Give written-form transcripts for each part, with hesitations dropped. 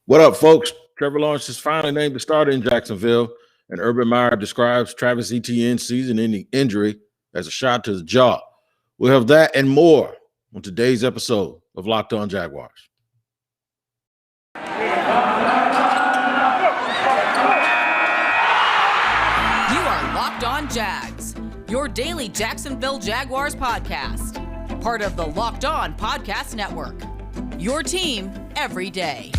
What up, folks? Trevor Lawrence is finally named the starter in Jacksonville, and Urban Meyer describes Travis Etienne's season-ending injury as a shot to the jaw. We'll have that and more on today's episode of Locked On Jaguars. You are Locked On Jags, your daily Jacksonville Jaguars podcast. Part of the Locked On Podcast Network. Your team every day.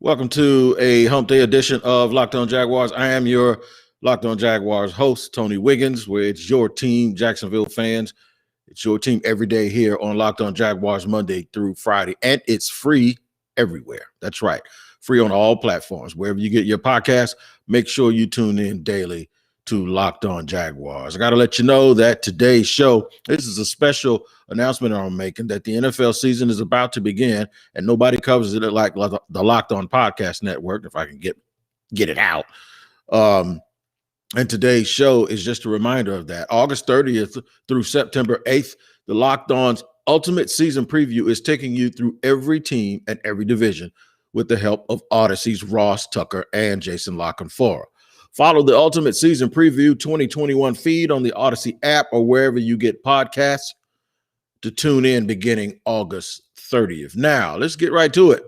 Welcome to a hump day edition of Locked On Jaguars. I am your Locked On Jaguars host, Tony Wiggins, where it's your team, Jacksonville fans. It's your team every day here on Locked On Jaguars, Monday through Friday. And it's free everywhere. That's right. Free on all platforms. Wherever you get your podcast, make sure you tune in daily to Locked On Jaguars. I got to let you know that today's show, this is a special announcement I'm making that the NFL season is about to begin, and nobody covers it like the Locked On Podcast Network, if I can get it out. And today's show is just a reminder of that. August 30th through September 8th, the Locked On's Ultimate Season Preview is taking you through every team and every division with the help of Odyssey's Ross Tucker and Jason Lockenfora. Follow the Ultimate Season Preview 2021 feed on the Odyssey app or wherever you get podcasts to tune in beginning August 30th. Now, let's get right to it.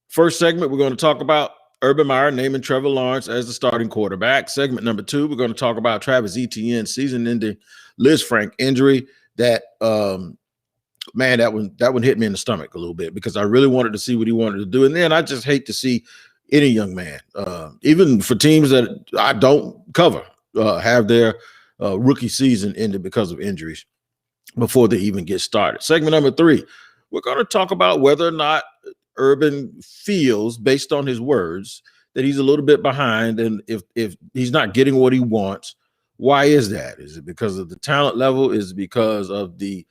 First segment, we're going to talk about Urban Meyer naming Trevor Lawrence as the starting quarterback. Segment number 2, we're going to talk about Travis Etienne's season-ending Liz Frank injury. That one hit me in the stomach a little bit because I really wanted to see what he wanted to do. And then I just hate to see any young man, even for teams that I don't cover, have their rookie season ended because of injuries before they even get started. Segment number 3, we're going to talk about whether or not Urban feels, based on his words, that he's a little bit behind, and if he's not getting what he wants, why is that? Is it because of the talent level? Is it because of the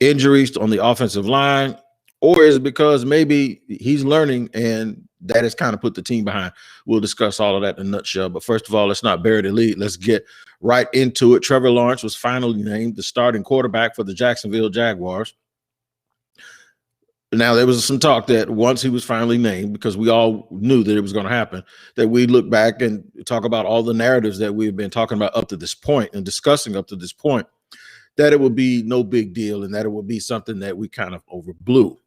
injuries on the offensive line? Or is it because maybe he's learning and that has kind of put the team behind? We'll discuss all of that in a nutshell. But first of all, let's not bury the lead. Let's get right into it. Trevor Lawrence was finally named the starting quarterback for the Jacksonville Jaguars. Now, there was some talk that once he was finally named, because we all knew that it was going to happen, that we'd look back and talk about all the narratives that we've been talking about up to this point and discussing up to this point, that it would be no big deal and that it would be something that we kind of overblew.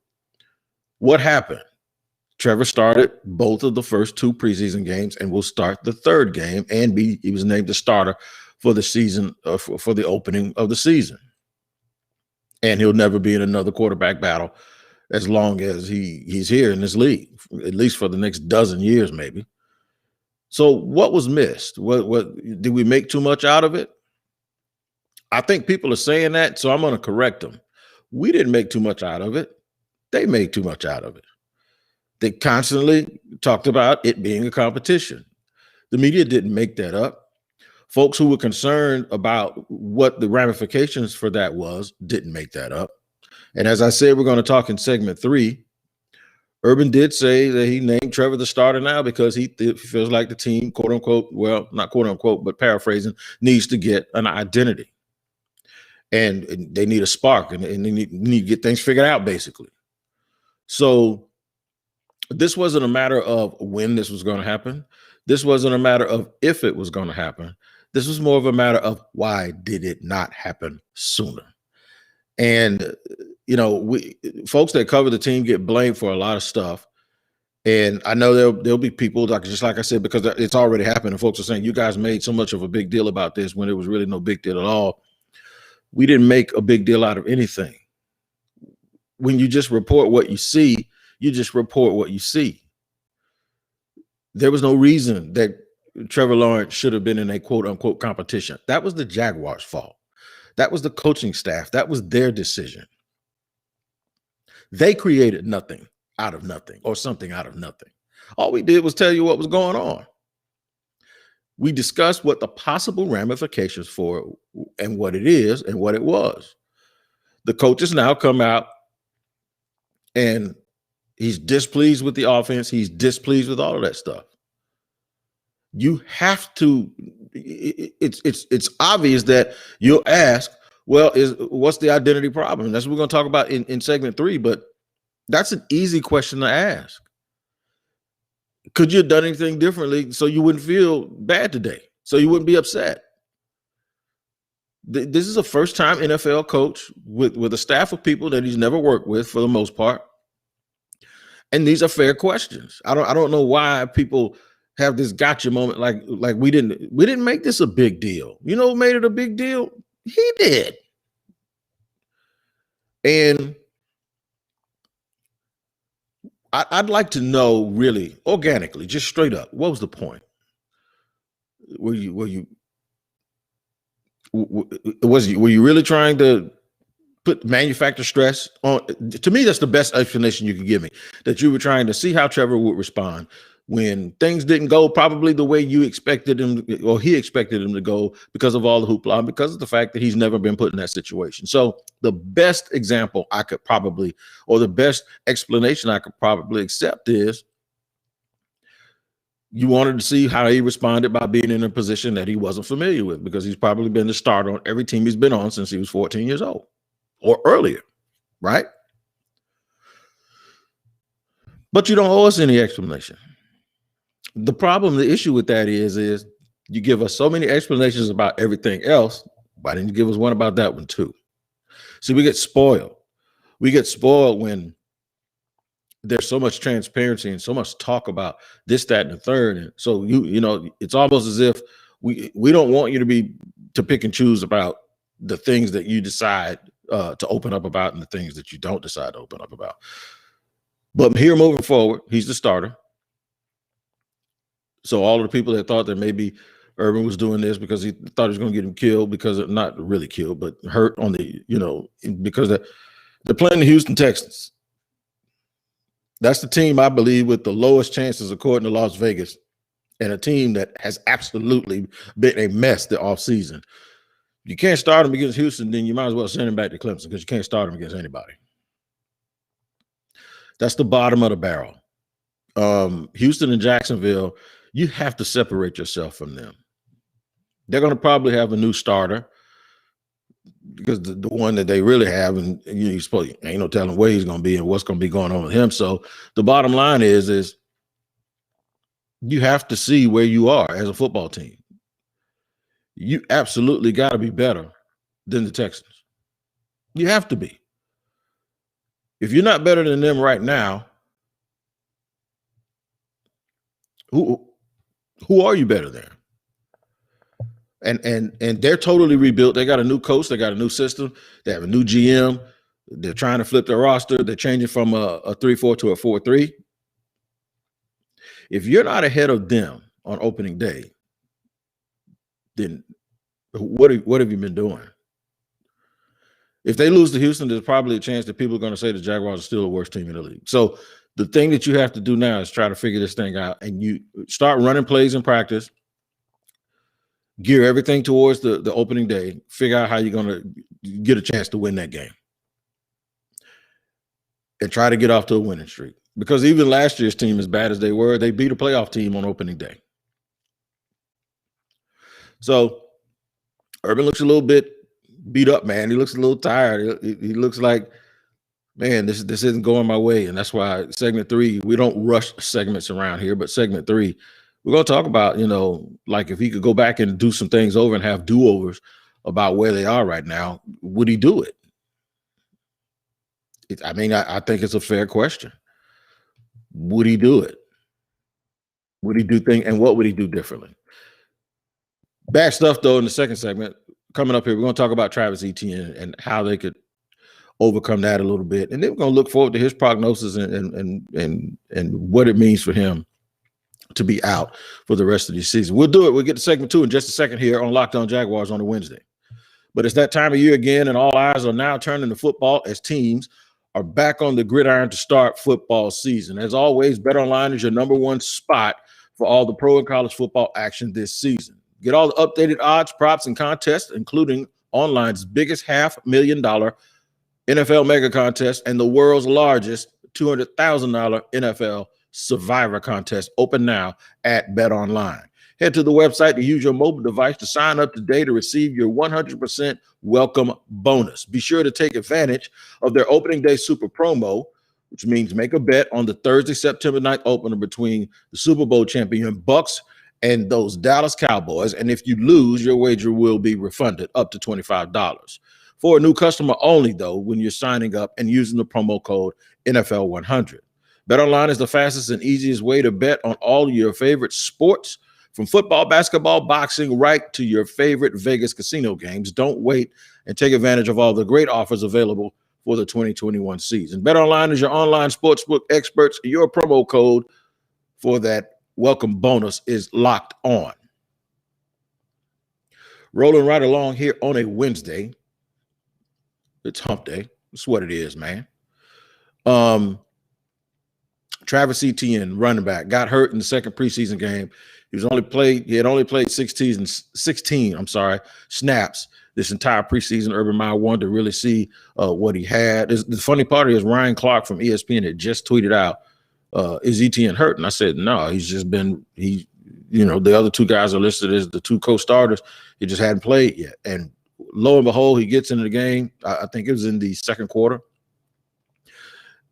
What happened? Trevor started both of the first 2 preseason games and will start the third game, and he was named the starter for the season, for the opening of the season. And he'll never be in another quarterback battle as long as he's here in this league, at least for the next dozen years, maybe. So what was missed? What did we make too much out of it? I think people are saying that, so I'm going to correct them. We didn't make too much out of it. They made too much out of it. They constantly talked about it being a competition. The media didn't make that up. Folks who were concerned about what the ramifications for that was didn't make that up. And as I said, we're going to talk in segment 3. Urban did say that he named Trevor the starter now because he feels like the team, quote unquote, well, not quote unquote, but paraphrasing, needs to get an identity. And they need a spark, and they need to get things figured out, basically. So this wasn't a matter of when this was going to happen. This wasn't a matter of if it was going to happen. This was more of a matter of why did it not happen sooner? And, you know, folks that cover the team get blamed for a lot of stuff. And I know there'll be people, just like I said, because it's already happened, and folks are saying, you guys made so much of a big deal about this when it was really no big deal at all. We didn't make a big deal out of anything. When you just report what you see, you just report what you see. There was no reason that Trevor Lawrence should have been in a quote unquote competition. That was the Jaguars' fault. That was the coaching staff. That was their decision. They created nothing out of nothing or something out of nothing. All we did was tell you what was going on. We discussed what the possible ramifications for and what it is and what it was. The coaches now come out and he's displeased with the offense. He's displeased with all of that stuff. You have to, it's obvious that you'll ask, well, what's the identity problem? And that's what we're going to talk about in segment 3, but that's an easy question to ask. Could you have done anything differently so you wouldn't feel bad today, so you wouldn't be upset? This is a first-time NFL coach with a staff of people that he's never worked with for the most part. And these are fair questions. I don't know why people have this gotcha moment, like we didn't make this a big deal. You know who made it a big deal? He did. And I'd like to know, really organically, just straight up, what was the point? Were you really trying to put manufacture stress on? To me, that's the best explanation you can give me, that you were trying to see how Trevor would respond when things didn't go probably the way you expected him, or he expected him to go, because of all the hoopla, because of the fact that he's never been put in that situation. So the best example I could probably, or the best explanation I could probably accept is you wanted to see how he responded by being in a position that he wasn't familiar with, because he's probably been the starter on every team he's been on since he was 14 years old or earlier, right? But you don't owe us any explanation. The problem, the issue with that is you give us so many explanations about everything else. Why didn't you give us one about that one too? See, we get spoiled. We get spoiled when there's so much transparency and so much talk about this, that, and the third. And so you know, it's almost as if we don't want you to pick and choose about the things that you decide to open up about and the things that you don't decide to open up about. But here, moving forward, he's the starter. So all of the people that thought that maybe Urban was doing this because he thought he was going to get him killed, because of, not really killed, but hurt on the, because they're playing the Houston Texans. That's the team, I believe, with the lowest chances, according to Las Vegas, and a team that has absolutely been a mess the offseason. You can't start him against Houston, then you might as well send him back to Clemson, because you can't start him against anybody. That's the bottom of the barrel. Houston and Jacksonville, you have to separate yourself from them. They're going to probably have a new starter, because the one that they really have, and you suppose ain't no telling where he's going to be and what's going to be going on with him. So the bottom line is you have to see where you are as a football team. You absolutely got to be better than the Texans. You have to be. If you're not better than them right now, who are you better than? And they're totally rebuilt. They got a new coach. They got a new system. They have a new GM. They're trying to flip their roster. They're changing from a 3-4 to a 4-3. If you're not ahead of them on opening day, then what have you been doing? If they lose to Houston, there's probably a chance that people are going to say the Jaguars are still the worst team in the league. So the thing that you have to do now is try to figure this thing out, and you start running plays in practice, gear everything towards the opening day, figure out how you're going to get a chance to win that game, and try to get off to a winning streak. Because even last year's team, as bad as they were, they beat a playoff team on opening day. So Urban looks a little bit beat up, man. He looks a little tired. He looks like, man, this isn't going my way. And that's why segment 3, we don't rush segments around here, but segment 3, we're going to talk about, like if he could go back and do some things over and have do-overs about where they are right now, would he do it? I think it's a fair question. Would he do it? Would he do things, and what would he do differently? Bad stuff, though, in the second segment. Coming up here, we're going to talk about Travis Etienne and how they could overcome that a little bit. And then we're going to look forward to his prognosis and what it means for him to be out for the rest of the season. We'll do it. We'll get to segment 2 in just a second here on Locked On Jaguars on a Wednesday. But it's that time of year again, and all eyes are now turning to football as teams are back on the gridiron to start football season. As always, BetOnline is your number 1 spot for all the pro and college football action this season. Get all the updated odds, props, and contests, including online's biggest $500,000 NFL mega contest and the world's largest $200,000 NFL Survivor contest, open now at BetOnline. Head to the website to use your mobile device to sign up today to receive your 100% welcome bonus. Be sure to take advantage of their opening day super promo, which means make a bet on the Thursday, September 9th opener between the Super Bowl champion Bucks and those Dallas Cowboys. And if you lose, your wager will be refunded up to $25. For a new customer only, though, when you're signing up and using the promo code NFL100. BetOnline is the fastest and easiest way to bet on all your favorite sports, from football, basketball, boxing, right to your favorite Vegas casino games. Don't wait and take advantage of all the great offers available for the 2021 season. BetOnline is your online sportsbook experts. Your promo code for that welcome bonus is locked on. Rolling right along here on a Wednesday. It's hump day. That's what it is, man. Travis Etienne, running back, got hurt in the second preseason game. He had only played 16 snaps this entire preseason. Urban Meyer wanted to really see what he had. The funny part is Ryan Clark from ESPN had just tweeted out, is Etienne hurt? And I said, no, he's just been, the other two guys are listed as the two co-starters. He just hadn't played yet. And lo and behold, he gets into the game. I think it was in the second quarter.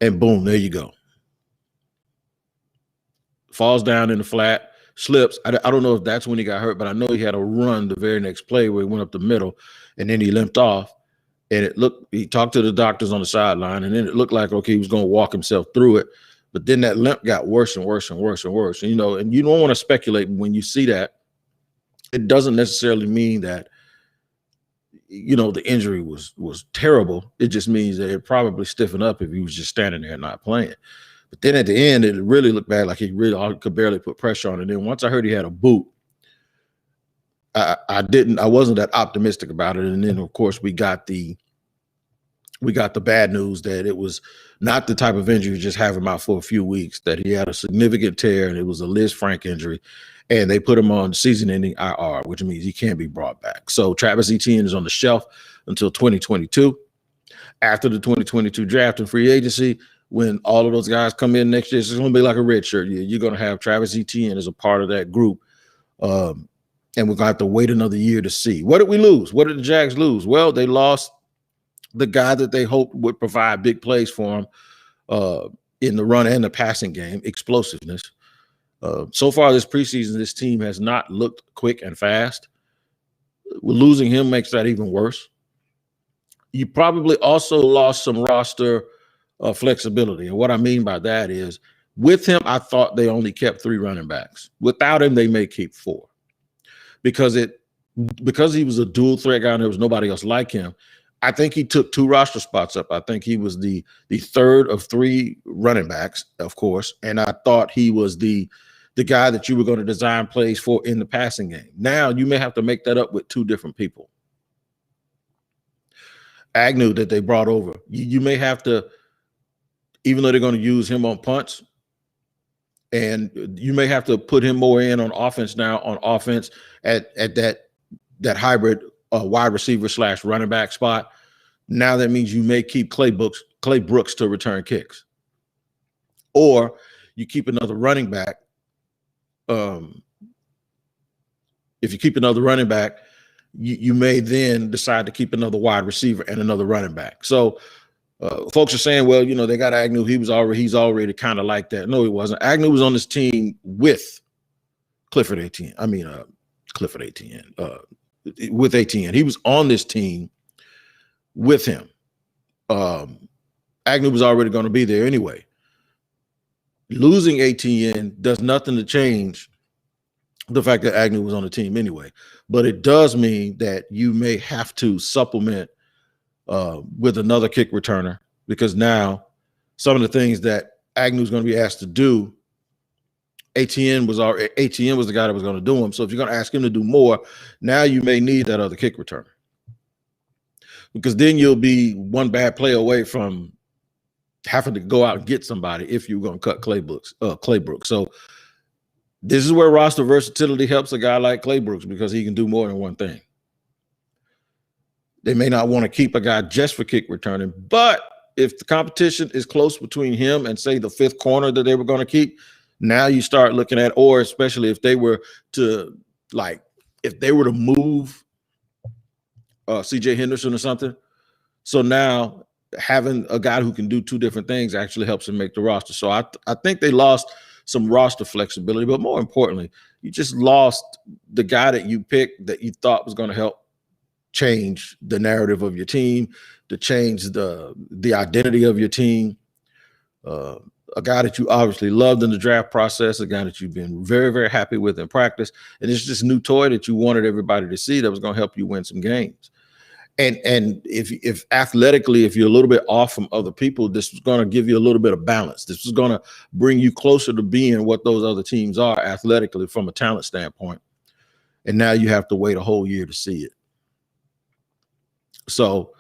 And boom, there you go. Falls down in the flat, slips. I don't know if that's when he got hurt, but I know he had a run the very next play where he went up the middle, and then he limped off. And he talked to the doctors on the sideline, and then it looked like, okay, he was going to walk himself through it. But then that limp got worse and worse and worse and worse. And, and you don't want to speculate when you see that. It doesn't necessarily mean that, the injury was terrible. It just means that it probably stiffened up if he was just standing there and not playing. But then at the end, it really looked bad, like he really could barely put pressure on it. And then once I heard he had a boot, I wasn't that optimistic about it. And then of course we got the bad news that it was not the type of injury just have him out for a few weeks, that he had a significant tear and it was a Liz Frank injury. And they put him on season-ending IR, which means he can't be brought back. So Travis Etienne is on the shelf until 2022. After the 2022 draft and free agency, when all of those guys come in next year, it's going to be like a red shirt year. You're going to have Travis Etienne as a part of that group. And we're going to have to wait another year to see. What did we lose? What did the Jags lose? Well, they lost the guy that they hoped would provide big plays for them in the run and the passing game, explosiveness. So far this preseason, this team has not looked quick and fast. Losing him makes that even worse. You probably also lost some roster flexibility. And what I mean by that is, with him, I thought they only kept 3 running backs. Without him, they may keep 4. Because he was a dual threat guy and there was nobody else like him, I think he took 2 roster spots up. I think he was the third of 3 running backs, of course. And I thought he was the guy that you were going to design plays for in the passing game. Now you may have to make that up with 2 different people. Agnew that they brought over, you may have to, even though they're going to use him on punts, and you may have to put him more in on offense now, on offense at that hybrid wide receiver / running back spot. Now that means you may keep Clay Brooks to return kicks, or you keep another running back. If you keep another running back, you may then decide to keep another wide receiver and another running back. So folks are saying, well, they got Agnew. He's already kind of like that. No, he wasn't. Agnew was on this team with Clifford Etienne. With Etienne. He was on this team with him. Agnew was already going to be there anyway. Losing Etienne does nothing to change the fact that Agnew was on the team anyway. But it does mean that you may have to supplement with another kick returner, because now some of the things that Agnew is going to be asked to do, Etienne was the guy that was going to do them. So if you're going to ask him to do more, now you may need that other kick returner, because then you'll be one bad play away from having to go out and get somebody if you're going to cut Clay Brooks. So this is where roster versatility helps a guy like Clay Brooks, because he can do more than one thing. They may not want to keep a guy just for kick returning, but if the competition is close between him and, say, the 5th corner that they were going to keep, Now you start looking at, or especially if they were to move CJ Henderson or something. So now having a guy who can do two different things actually helps him make the roster. So I think they lost some roster flexibility, but more importantly, you just lost the guy that you picked that you thought was going to help change the narrative of your team, to change the identity of your team. A guy that you obviously loved in the draft process, a guy that you've been very, very happy with in practice. And it's just a new toy that you wanted everybody to see that was going to help you win some games. And if athletically, if you're a little bit off from other people, this is going to give you a little bit of balance. This is going to bring you closer to being what those other teams are athletically from a talent standpoint. And now you have to wait a whole year to see it. So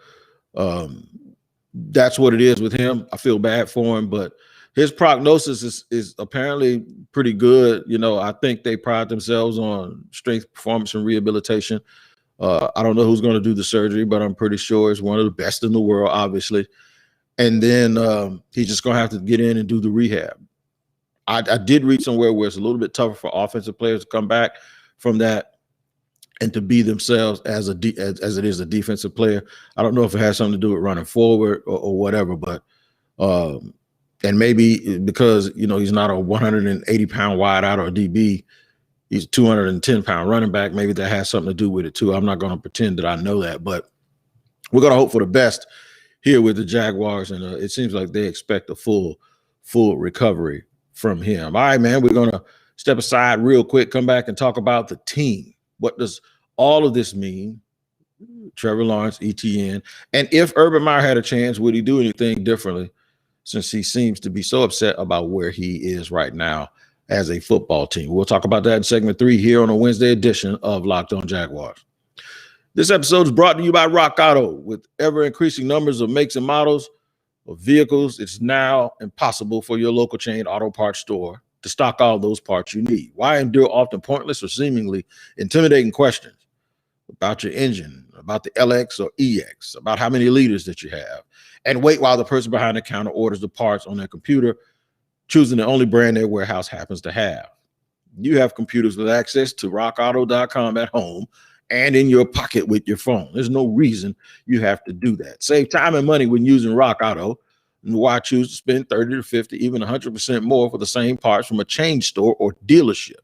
that's what it is with him. I feel bad for him, but his prognosis is apparently pretty good. You know, I think they pride themselves on strength, performance, and rehabilitation. I don't know who's going to do the surgery, but I'm pretty sure it's one of the best in the world, obviously. And then he's just going to have to get in and do the rehab. I did read somewhere where it's a little bit tougher for offensive players to come back from that and to be themselves as it is a defensive player. I don't know if it has something to do with running forward or whatever, but and maybe because, you know, he's not a 180-pound wideout or a DB, he's a 210-pound running back. Maybe that has something to do with it too. I'm not going to pretend that I know that, but we're going to hope for the best here with the Jaguars, and it seems like they expect a full recovery from him. All right, man, we're going to step aside real quick, come back and talk about the team. What does all of this mean? Trevor Lawrence, Etienne, and if Urban Meyer had a chance, would he do anything differently, since he seems to be so upset about where he is right now as a football team? We'll talk about that in segment 3 here on a Wednesday edition of Locked On Jaguars. This episode is brought to you by Rock Auto. With ever-increasing numbers of makes and models of vehicles, it's now impossible for your local chain auto parts store to stock all those parts you need. Why endure often pointless or seemingly intimidating questions about your engine, about the LX or EX, about how many liters that you have, and wait while the person behind the counter orders the parts on their computer, choosing the only brand their warehouse happens to have? You have computers with access to rockauto.com at home and in your pocket with your phone. There's no reason you have to do that. Save time and money when using Rock Auto. And why choose to spend 30 to 50, even 100% more for the same parts from a chain store or dealership?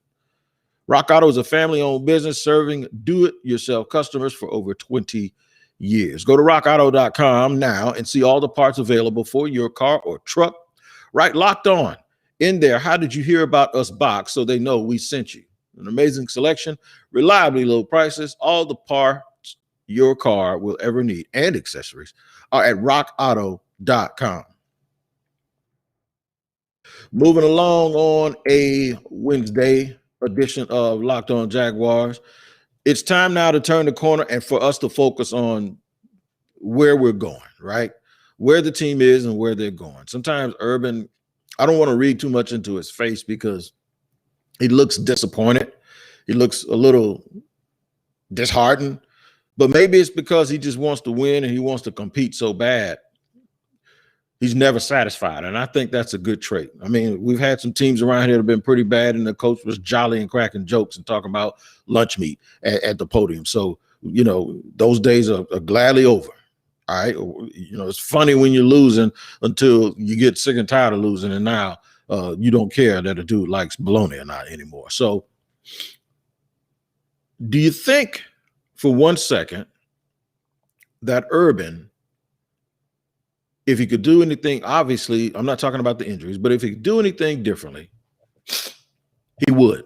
Rock Auto is a family-owned business serving do-it-yourself customers for over 20 years. Go to rockauto.com now and see all the parts available for your car or truck. Right, Locked On in there. How did you hear about us box, so they know we sent you? An amazing selection, reliably low prices, all the parts your car will ever need, and accessories are at rockauto.com. Moving along on a Wednesday edition of Locked On Jaguars, it's time now to turn the corner and for us to focus on where we're going, right? Where the team is and where they're going. Sometimes Urban, I don't want to read too much into his face because he looks disappointed. He looks a little disheartened, but maybe it's because he just wants to win and he wants to compete so bad. He's never satisfied, and I think that's a good trait. I mean, we've had some teams around here that have been pretty bad, and the coach was jolly and cracking jokes and talking about lunch meat at the podium. So, you know, those days are gladly over. All right. You know, it's funny when you're losing until you get sick and tired of losing, and now you don't care that a dude likes bologna or not anymore. So do you think for 1 second that Urban, if he could do anything, obviously, I'm not talking about the injuries, but if he could do anything differently, he would?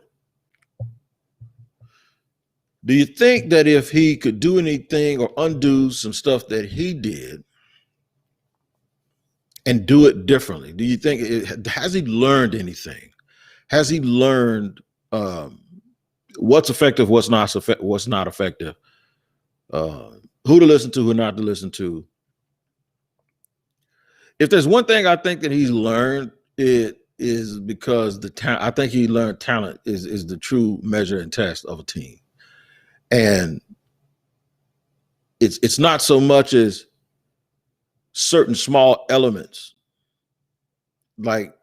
Do you think that if he could do anything or undo some stuff that he did and do it differently, do you think, has he learned anything? Has he learned what's effective, what's not effective, who to listen to, who not to listen to? If there's one thing I think that he's learned, it is because I think he learned talent is the true measure and test of a team. And it's not so much as certain small elements like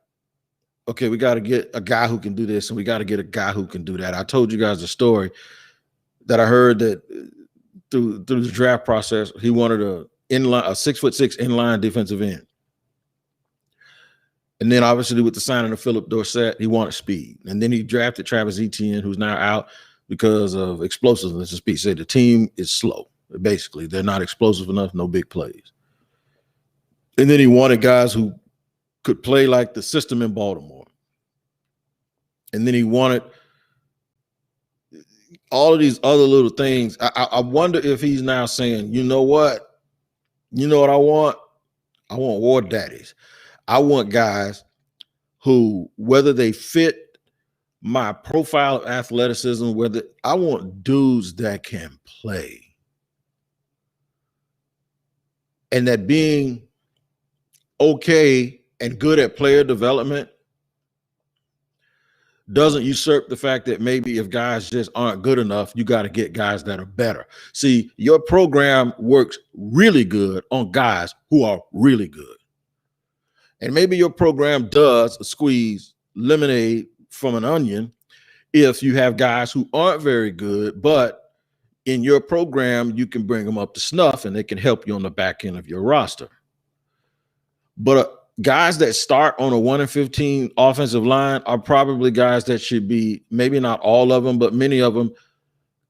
okay, we got to get a guy who can do this, and we got to get a guy who can do that. I told you guys a story that I heard that through the draft process, he wanted a 6'6" inline defensive end. And then obviously with the signing of Philip Dorsett, he wanted speed. And then he drafted Travis Etienne, who's now out because of explosiveness and speed. Say the team is slow. Basically, they're not explosive enough, no big plays. And then he wanted guys who could play like the system in Baltimore. And then he wanted all of these other little things. I wonder if he's now saying, you know what? You know what I want? I want war daddies. I want guys who, whether they fit my profile of athleticism, whether I want dudes that can play. And that being okay and good at player development doesn't usurp the fact that maybe if guys just aren't good enough, you got to get guys that are better. See, your program works really good on guys who are really good. And maybe your program does squeeze lemonade from an onion if you have guys who aren't very good, but in your program, you can bring them up to snuff and they can help you on the back end of your roster. But guys that start on a 1-15 offensive line are probably guys that should be, maybe not all of them, but many of them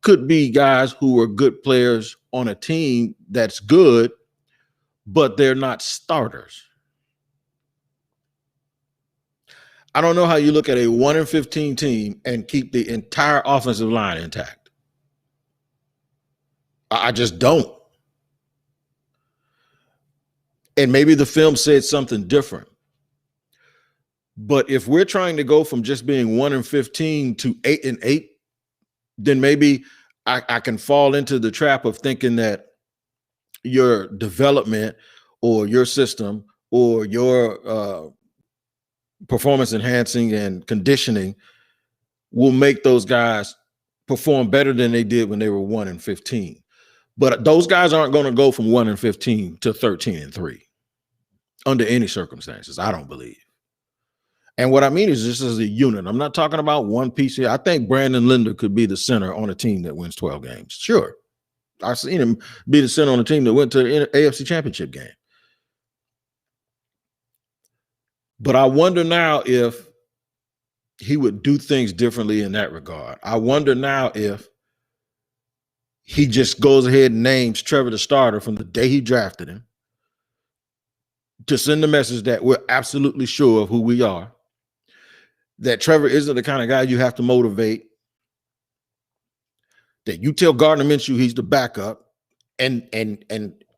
could be guys who are good players on a team that's good, but they're not starters. I don't know how you look at a 1-15 team and keep the entire offensive line intact. I just don't. And maybe the film said something different. But if we're trying to go from just being 1-15 to 8-8, then maybe I can fall into the trap of thinking that your development or your system or your performance enhancing and conditioning will make those guys perform better than they did when they were 1-15. But those guys aren't going to go from 1-15 to 13-3 under any circumstances, I don't believe. And what I mean is this is a unit. I'm not talking about one piece here. I think Brandon Linder could be the center on a team that wins 12 games. Sure. I've seen him be the center on a team that went to the AFC Championship game. But I wonder now if he would do things differently in that regard. I wonder now if he just goes ahead and names Trevor the starter from the day he drafted him to send the message that we're absolutely sure of who we are, that Trevor isn't the kind of guy you have to motivate, that you tell Gardner Minshew he's the backup, and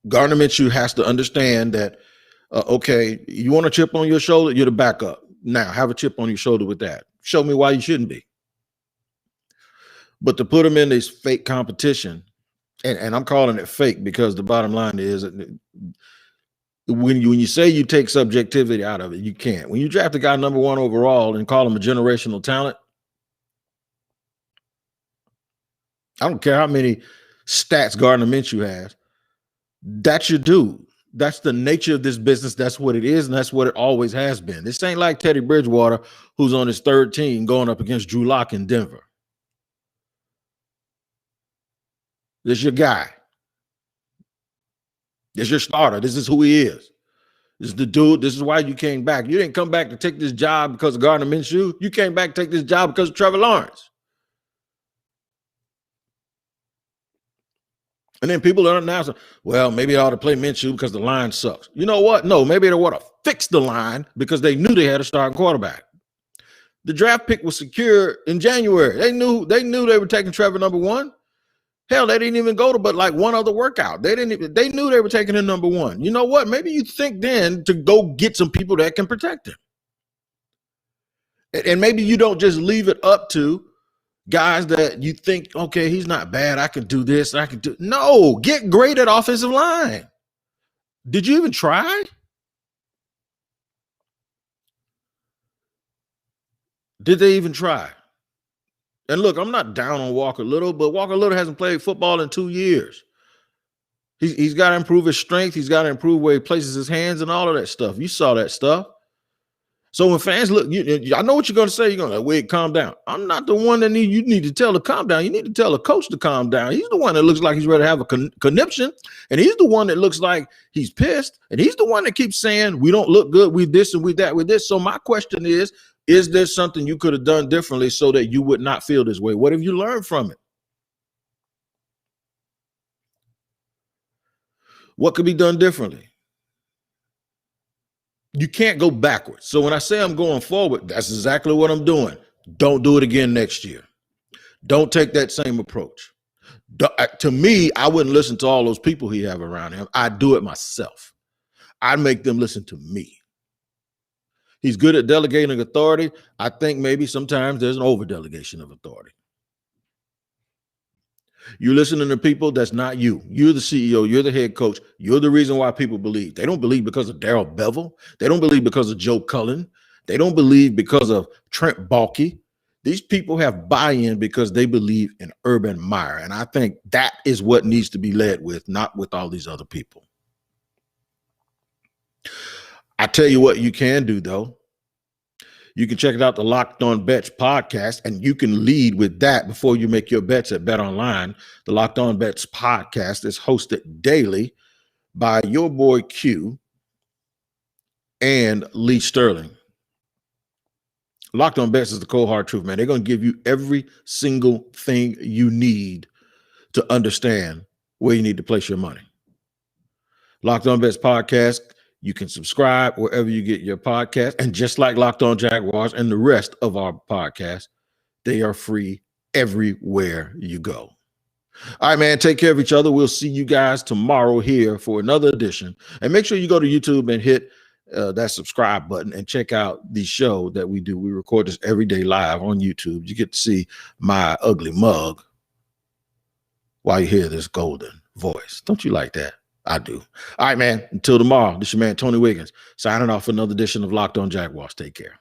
Gardner Minshew has to understand that, okay, you want a chip on your shoulder, you're the backup. Now have a chip on your shoulder with that. Show me why you shouldn't be. But to put him in this fake competition, and I'm calling it fake because the bottom line is when you say you take subjectivity out of it, you can't. When you draft a guy number 1 overall and call him a generational talent, I don't care how many stats Gardner Minshew has, that's your dude. That's the nature of this business. That's what it is, and that's what it always has been. This ain't like Teddy Bridgewater, who's on his third team going up against Drew Lock in Denver. This is your guy. This is your starter. This is who he is. This is the dude. This is why you came back. You didn't come back to take this job because of Gardner Minshew. You came back to take this job because of Trevor Lawrence. And then people are announcing, well, maybe they ought to play Minshew because the line sucks. You know what? No, maybe they want to fix the line because they knew they had a starting quarterback. The draft pick was secure in January. They knew they were taking Trevor number 1. Hell, they didn't even go to but like one other workout. They knew they were taking him number 1. You know what? Maybe you think then to go get some people that can protect him. And maybe you don't just leave it up to guys that you think, okay, he's not bad. I can do this. I can do. No, get great at offensive line. Did you even try? Did they even try? And look, I'm not down on Walker Little, but Walker Little hasn't played football in 2 years. He's got to improve his strength. He's got to improve where he places his hands and all of that stuff. You saw that stuff. So when fans look, I know what you're going to say. You're going to wait, calm down. I'm not the one that you need to tell to calm down. You need to tell a coach to calm down. He's the one that looks like he's ready to have a conniption, and he's the one that looks like he's pissed, and he's the one that keeps saying we don't look good, we this and we that with this. So my question is there something you could have done differently so that you would not feel this way? What have you learned from it? What could be done differently? You can't go backwards. So when I say I'm going forward, that's exactly what I'm doing. Don't do it again next year. Don't take that same approach. To me, I wouldn't listen to all those people he have around him. I'd do it myself. I'd make them listen to me. He's good at delegating authority. I think maybe sometimes there's an over-delegation of authority. You're listening to people that's not you. You're the CEO. You're the head coach. You're the reason why people believe. They don't believe because of Darrell Bevel. They don't believe because of Joe Cullen. They don't believe because of Trent Baalke. These people have buy-in because they believe in Urban Meyer. And I think that is what needs to be led with, not with all these other people. I tell you what you can do, though. You can check it out, the Locked On Bets podcast, and you can lead with that before you make your bets at Bet Online. The Locked On Bets podcast is hosted daily by your boy Q and Lee Sterling. Locked On Bets is the cold hard truth, man. They're going to give you every single thing you need to understand where you need to place your money. Locked On Bets podcast. You can subscribe wherever you get your podcast. And just like Locked On Jaguars and the rest of our podcasts, they are free everywhere you go. All right, man, take care of each other. We'll see you guys tomorrow here for another edition. And make sure you go to YouTube and hit that subscribe button and check out the show that we do. We record this every day live on YouTube. You get to see my ugly mug while you hear this golden voice. Don't you like that? I do. All right, man. Until tomorrow, this is your man, Tony Wiggins, signing off for another edition of Locked On Jaguars. Take care.